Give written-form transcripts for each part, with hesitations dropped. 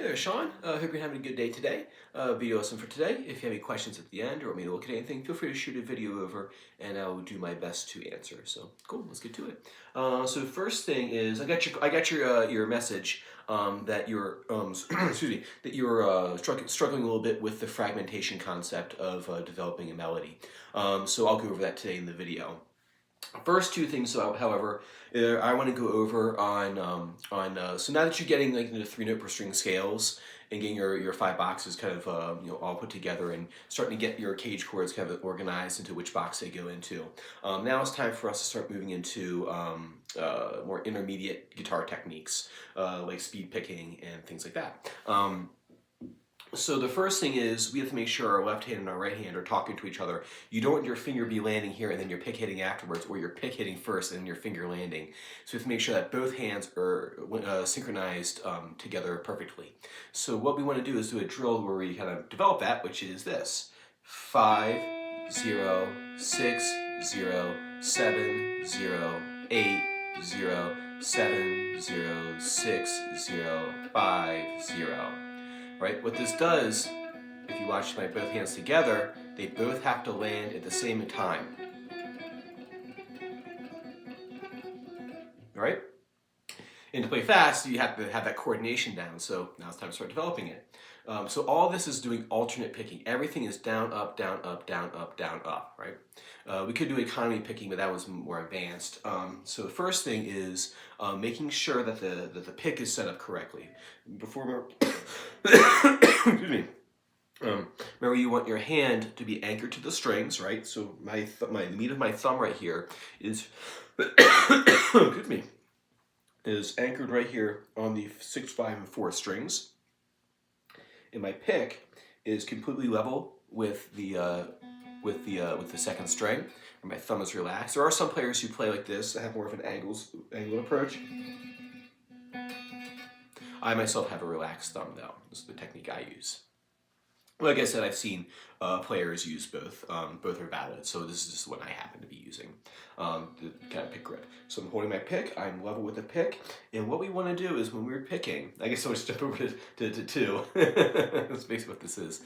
Hey there, Sean. Hope you're having a good day today. Video lesson for today. If you have any questions at the end or want me to look at anything, feel free to shoot a video over and I will do my best to answer. So cool, let's get to it. So first thing is, I got your message that you're excuse me, that you're struggling a little bit with the fragmentation concept of developing a melody. So I'll go over that today in the video. First two things, however, I want to go over on so now that you're getting like into 3 note per string scales and getting your 5 boxes kind of all put together and starting to get your cage chords kind of organized into which box they go into. Now it's time for us to start moving into more intermediate guitar techniques like speed picking and things like that. So the first thing is we have to make sure our left hand and our right hand are talking to each other. You don't want your finger be landing here and then your pick hitting afterwards, or your pick hitting first and then your finger landing. So we have to make sure that both hands are synchronized together perfectly. So what we want to do is do a drill where we kind of develop that, which is this: 5, 0, 6, 0, 7, 0, 8, 0, 7, 0, 6, 0, 5, 0. Right? What this does, if you watch my both hands together, they both have to land at the same time. All right? And to play fast, you have to have that coordination down, so now it's time to start developing it. So all this is doing alternate picking. Everything is down, up, down, up, down, up, down, up, right? We could do economy picking, but that was more advanced. So the first thing is making sure that the pick is set up correctly. Before, excuse me. Remember, you want your hand to be anchored to the strings, right? So the meat of my thumb right here is, excuse me, is anchored right here on the 6, 5, and 4 strings. And my pick is completely level with the second string, and my thumb is relaxed. There are some players who play like this that have more of an angled approach. I myself have a relaxed thumb though. This is the technique I use. Like I said, I've seen players use both. Both are valid, so this is just what I happen to be using, the kind of pick grip. So I'm holding my pick, I'm level with the pick, and what we want to do is when we're picking, I guess I'll just jump over to 2. That's basically what this is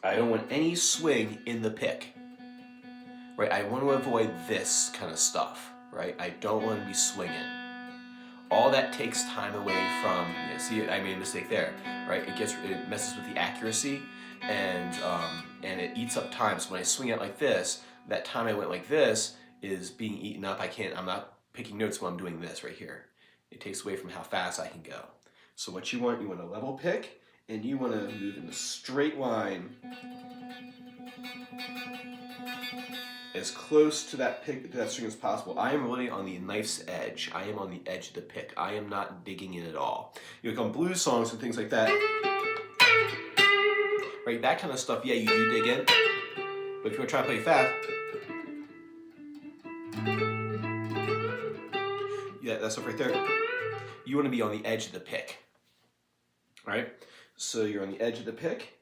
I don't want any swing in the pick, right? I want to avoid this kind of stuff, right? I don't want to be swinging. All that takes time away from, see, I made a mistake there, right? It messes with the accuracy and it eats up time. So when I swing it like this, that time I went like this is being eaten up. I'm not picking notes while I'm doing this right here. It takes away from how fast I can go. So what you want a level pick, and you want to move in a straight line as close to that pick, to that string as possible. I am really on the knife's edge. I am on the edge of the pick. I am not digging in at all. Like on blues songs and things like that, right? That kind of stuff, yeah, you do dig in. But if you want to try to play fast, yeah, that stuff right there, you want to be on the edge of the pick, right? So you're on the edge of the pick.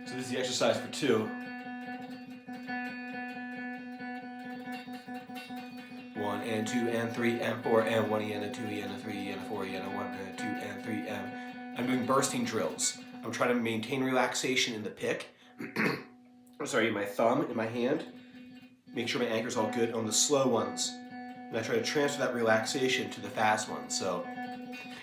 So this is the exercise for 2. 1 and 2 and 3 and 4 and 1 and a 2 and a 3 and a 4 and a 1 and a 2 and 3 and I'm doing bursting drills. I'm trying to maintain relaxation in the pick. I'm sorry, in my thumb, in my hand. Make sure my anchor's all good on the slow ones. And I try to transfer that relaxation to the fast ones. So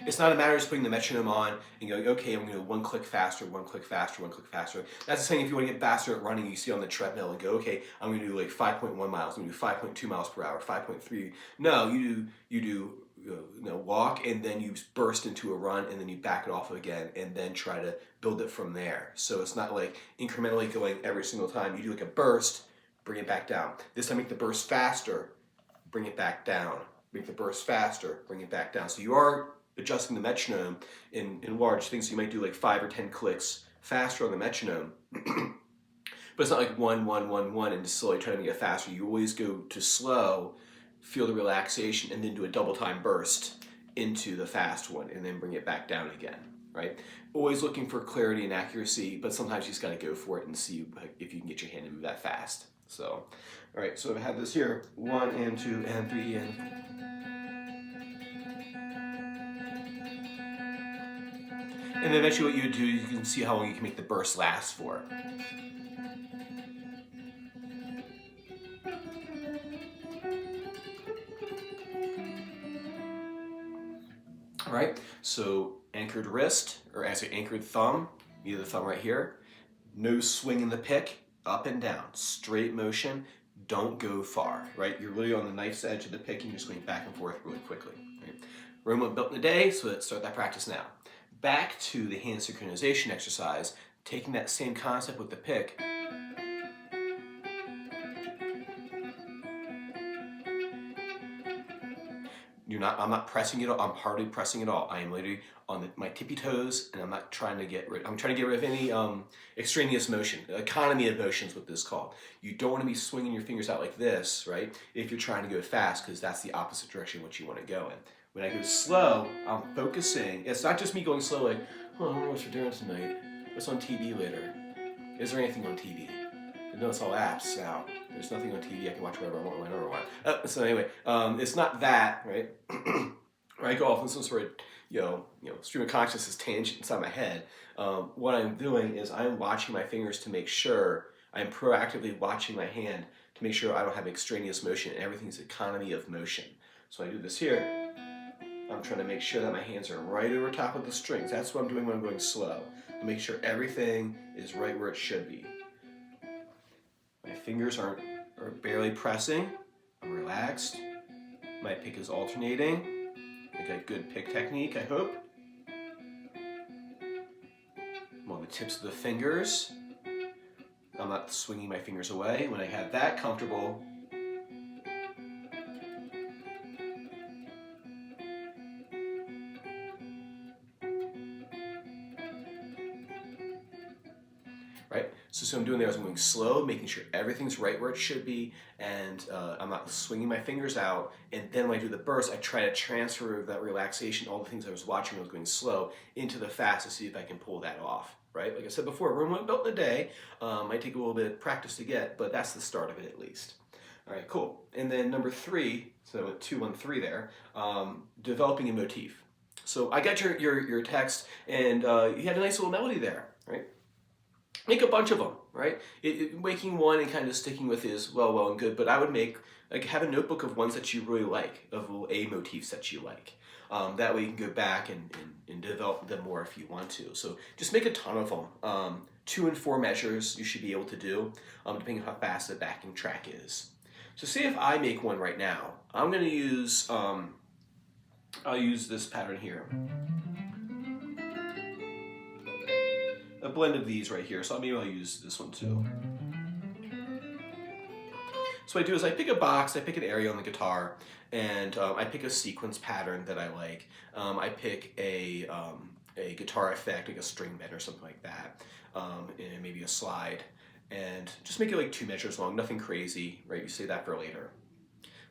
it's not a matter of just putting the metronome on and going, okay, I'm going to go 1 click faster, 1 click faster, 1 click faster. That's the same if you want to get faster at running, you see on the treadmill and go, okay, I'm going to do like 5.1 miles, I'm going to do 5.2 miles per hour, 5.3. No, you do walk and then you burst into a run and then you back it off again and then try to build it from there. So it's not like incrementally going every single time. You do like a burst, bring it back down. This time make the burst faster, bring it back down. Make the burst faster, bring it back down. So you are adjusting the metronome in large things. So you might do like 5 or 10 clicks faster on the metronome. But it's not like 1, 1, 1, 1 and just slowly trying to make it faster. You always go to slow, feel the relaxation, and then do a double time burst into the fast one and then bring it back down again, right? Always looking for clarity and accuracy, but sometimes you just got to go for it and see if you can get your hand to move that fast. So, all right, so if I have this here, 1 and 2 and 3 and... And then eventually what you would do, you can see how long you can make the burst last for. All right, so anchored wrist, or actually anchored thumb, either the thumb right here, no swing in the pick, up and down, straight motion, don't go far, right? You're really on the knife's edge of the pick and you're just going back and forth really quickly. Right? Rome wasn't built in a day, so let's start that practice now. Back to the hand synchronization exercise, taking that same concept with the pick. I'm not pressing it all, I'm hardly pressing it all. I am literally on my tippy toes, and I'm not trying to get rid, I'm trying to get rid of any extraneous motion, economy of motion is what this is called. You don't want to be swinging your fingers out like this, right? If you're trying to go fast, because that's the opposite direction which you want to go in. When I go slow, I'm focusing. It's not just me going slow like, oh, I don't know what you're doing tonight. What's on TV later? Is there anything on TV? No, it's all apps now. There's nothing on TV. I can watch whatever I want, whenever I want. So anyway, it's not that, right? Where I go off on some sort of, stream of consciousness tangent inside my head. What I'm doing is I'm watching my fingers to make sure I'm proactively watching my hand to make sure I don't have extraneous motion and everything's economy of motion. So I do this here. I'm trying to make sure that my hands are right over top of the strings. That's what I'm doing when I'm going slow. To make sure everything is right where it should be. My fingers are barely pressing. I'm relaxed. My pick is alternating. I got good pick technique, I hope. I'm on the tips of the fingers. I'm not swinging my fingers away. When I have that comfortable, right? So what I'm doing there is I'm going slow, making sure everything's right where it should be, and I'm not swinging my fingers out. And then when I do the burst, I try to transfer that relaxation, all the things I was watching when I was going slow, into the fast to see if I can pull that off, right? Like I said before, Rome wasn't built in a day. Might take a little bit of practice to get, but that's the start of it at least. All right, cool. And then number 3, so I went 2, 1, 3 there, developing a motif. So I got your text, and you had a nice little melody there, right? Make a bunch of them, right? Making one and kind of sticking with is well and good, but I would have a notebook of ones that you really like, of little A motifs that you like. That way you can go back and develop them more if you want to. So just make a ton of them. 2 and 4 measures you should be able to do, depending on how fast the backing track is. So see if I make one right now. I'm going to use, I'll use this pattern here. A blend of these right here, so maybe I'll use this one too. So what I do is I pick a box, I pick an area on the guitar, and I pick a sequence pattern that I like. I pick a guitar effect, like a string bend or something like that, and maybe a slide, and just make it like 2 measures long, nothing crazy, right? You save that for later.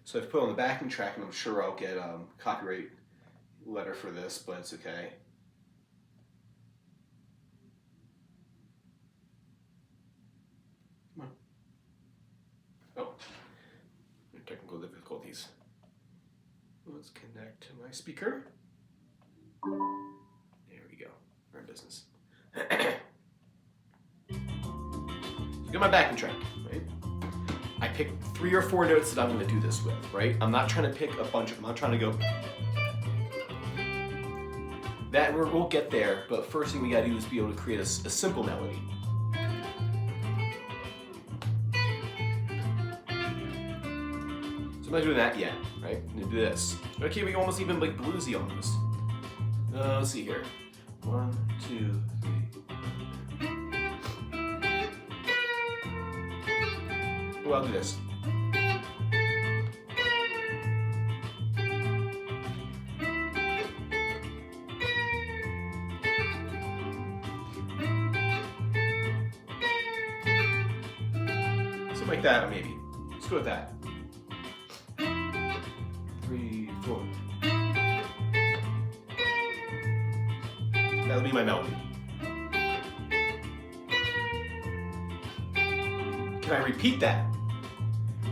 So I've put on the backing track, and I'm sure I'll get a copyright letter for this, but it's okay. Oh, technical difficulties. Let's connect to my speaker. There we go. We're in business. So get my backing track, right? I pick 3 or 4 notes that I'm going to do this with, right? I'm not trying to pick a bunch of them. I'm not trying to go. That we'll get there, but first thing we got to do is be able to create a simple melody. I'm not doing that yet, right? I'm gonna do this. Okay, we almost even like bluesy almost. Let's see here. 1, 2, 3. Well, I'll do this. Something like that, or maybe. Let's go with that. 3, 4. That'll be my melody. Can I repeat that?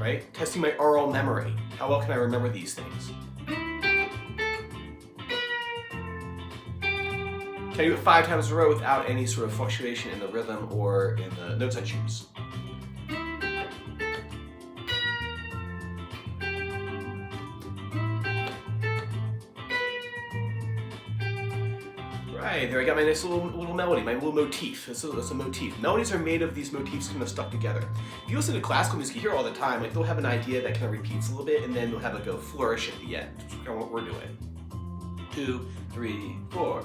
Right? Testing my oral memory. How well can I remember these things? Can I do it 5 times in a row without any sort of fluctuation in the rhythm or in the notes I choose? Right, there I got my nice little melody, my little motif. It's a motif. Melodies are made of these motifs kind of stuck together. If you listen to classical music, you hear all the time, like they'll have an idea that kind of repeats a little bit, and then they'll have like a flourish at the end. That's kind of what we're doing. 2, 3, 4.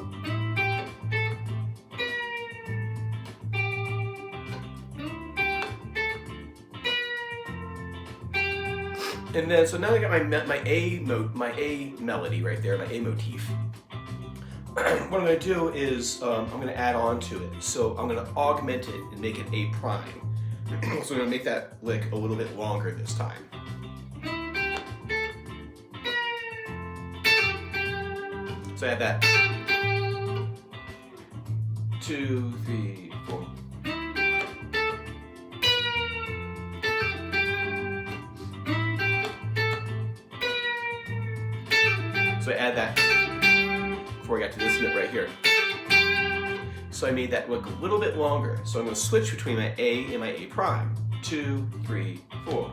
And then, so now I got my A melody right there, my A motif. What I'm going to do is I'm going to add on to it. So I'm going to augment it and make it A prime. So I'm going to make that lick a little bit longer this time. So I add that 2, 3, 4. So I add that before I got to this note right here. So I made that look a little bit longer. So I'm going to switch between my A and my A prime. 2, 3, 4.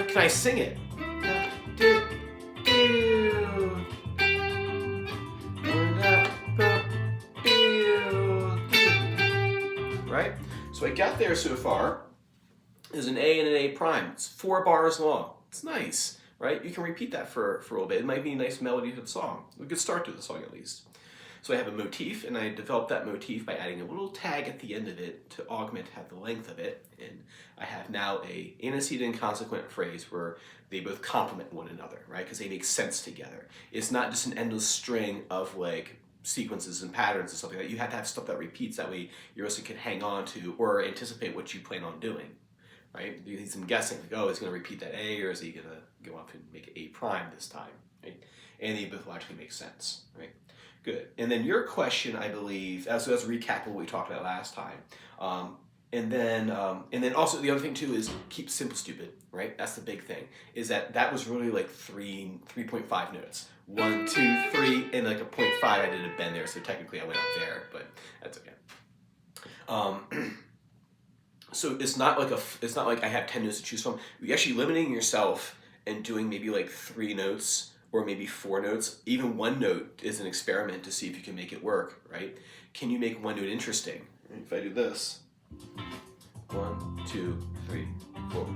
Can I sing it? Right? So I got there so far. There's an A and an A prime. It's 4 bars long. It's nice, right? You can repeat that for a little bit. It might be a nice melody to the song. A good start to the song at least. So I have a motif, and I developed that motif by adding a little tag at the end of it to augment the length of it. And I have now a antecedent consequent phrase where they both complement one another, right? Because they make sense together. It's not just an endless string of like sequences and patterns and stuff like that. You have to have stuff that repeats. That way your listener can hang on to or anticipate what you plan on doing, right? You need some guessing, like, oh, is he going to repeat that A, or is he going to go up and make it A prime this time, right? And they both logically make sense, right? Good. And then your question, I believe, so that's a recap of what we talked about last time. And then also the other thing too is keep simple stupid, right? That's the big thing. Is that was really like 3.5 notes. 1, 2, 3, and like a 0.5. I did a bend there, so technically I went up there, but that's okay. So it's not like I have 10 notes to choose from. You're actually limiting yourself and doing maybe like 3 notes. Or maybe 4 notes. Even 1 note is an experiment to see if you can make it work, right? Can you make 1 note interesting? If I do this, 1, 2, 3, 4.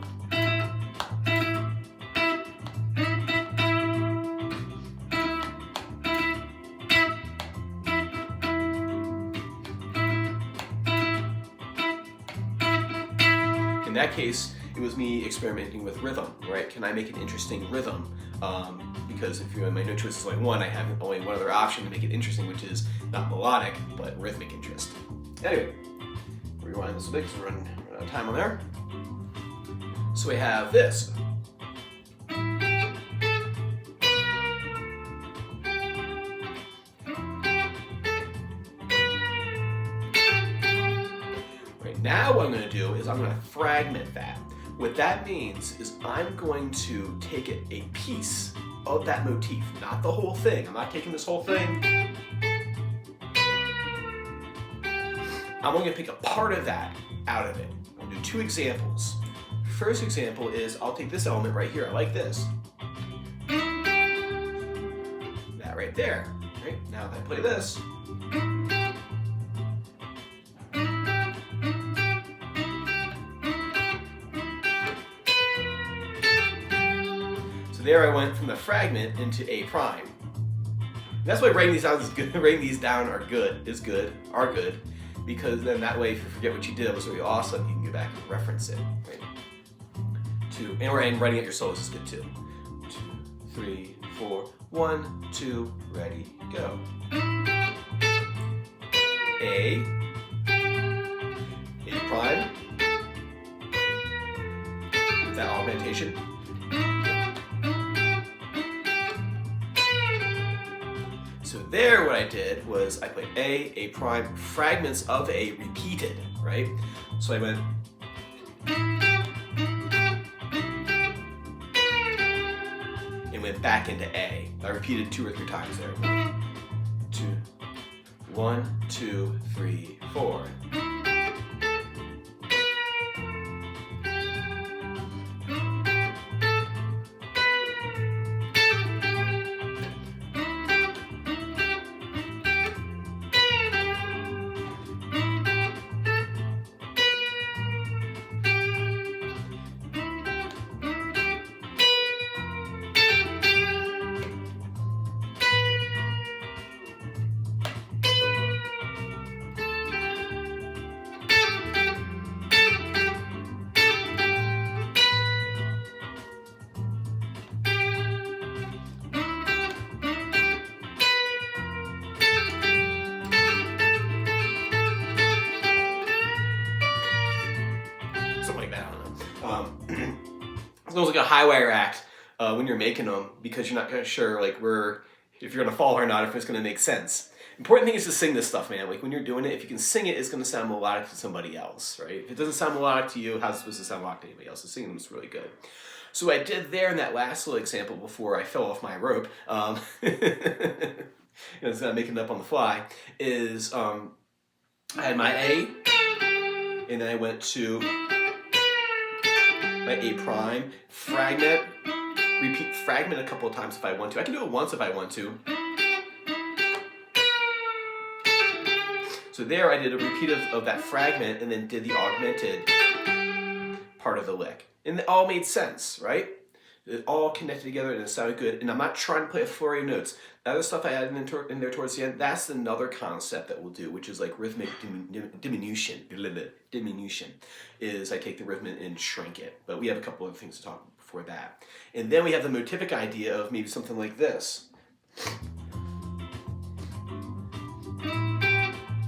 In that case, it was me experimenting with rhythm, right? Can I make an interesting rhythm? Because if my note choice is like 1, I have only one other option to make it interesting, which is not melodic, but rhythmic interest. Anyway, rewind this a bit because we're running out of time on there. So we have this. Right, now what I'm going to do is I'm going to fragment that. What that means is I'm going to take a piece of that motif, not the whole thing. I'm not taking this whole thing. I'm only going to pick a part of that out of it. I'm going to do 2 examples. First example is I'll take this element right here. I like this. That right there. Right? Now if I play this. So there I went from the fragment into A prime. That's why writing these down is good. Writing these down are good, because then that way if you forget what you did, it was really awesome, you can go back and reference it. Right? 2, and writing it yourselves is good too. 2, 3, 4, 1, 2, ready, go. A, augmentation. So there what I did was I put A prime, fragments of A repeated, right? So I went and went back into A. I repeated 2 or 3 times there. 1, 2, 3, 4. Something like that, I don't know. It's almost like a high wire act when you're making them, because you're not kind of sure like if you're gonna fall or not, if it's gonna make sense. Important thing is to sing this stuff, man. Like when you're doing it, if you can sing it, it's gonna sound melodic to somebody else, right? If it doesn't sound melodic to you, how's it supposed to sound melodic to anybody else? So singing them is really good. So what I did there in that last little example before I fell off my rope, it's not making it up on the fly, is I had my A, and then I went to my A prime, fragment, repeat fragment a couple of times if I want to. I can do it once if I want to. So there I did a repeat of that fragment and then did the augmented part of the lick. And it all made sense, right? It all connected together and it sounded good. And I'm not trying to play a flurry of notes. The other stuff I added in there towards the end, that's another concept that we'll do, which is like rhythmic diminution. Diminution is I take the rhythm and shrink it. But we have a couple of things to talk about before that. And then we have the motivic idea of maybe something like this.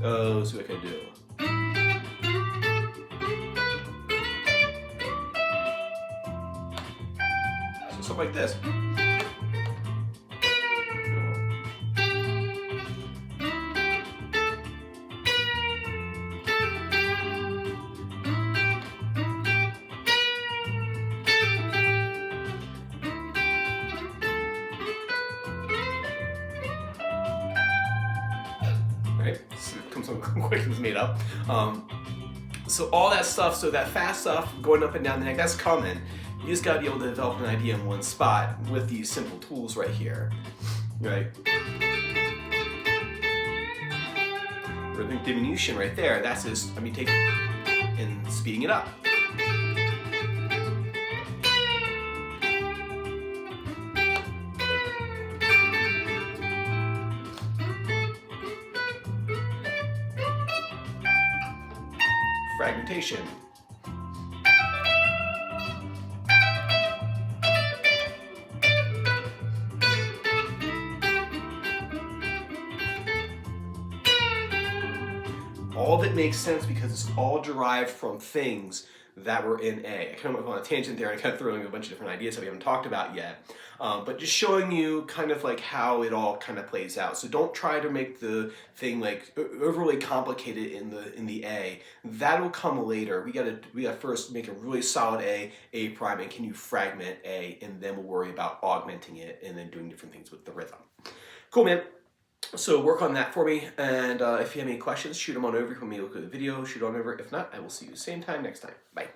Oh, see what I can do. So something like this. Right? So it comes so quick, it was made up. So all that stuff, so that fast stuff going up and down the neck, that's coming. You just gotta be able to develop an idea in one spot with these simple tools right here, right? Rhythmic diminution right there, that's just, taking and speeding it up. Fragmentation. All of it makes sense because it's all derived from things that were in A. I kind of went on a tangent there and I kind of threw in a bunch of different ideas that we haven't talked about yet. But just showing you kind of like how it all kind of plays out. So don't try to make the thing like overly complicated in the A. That'll come later. We gotta first make a really solid A prime, and can you fragment A, and then we'll worry about augmenting it and then doing different things with the rhythm. Cool, man. So work on that for me, and if you have any questions, shoot them on over. When we look at the video, shoot on over. If not, I will see you same time next time. Bye.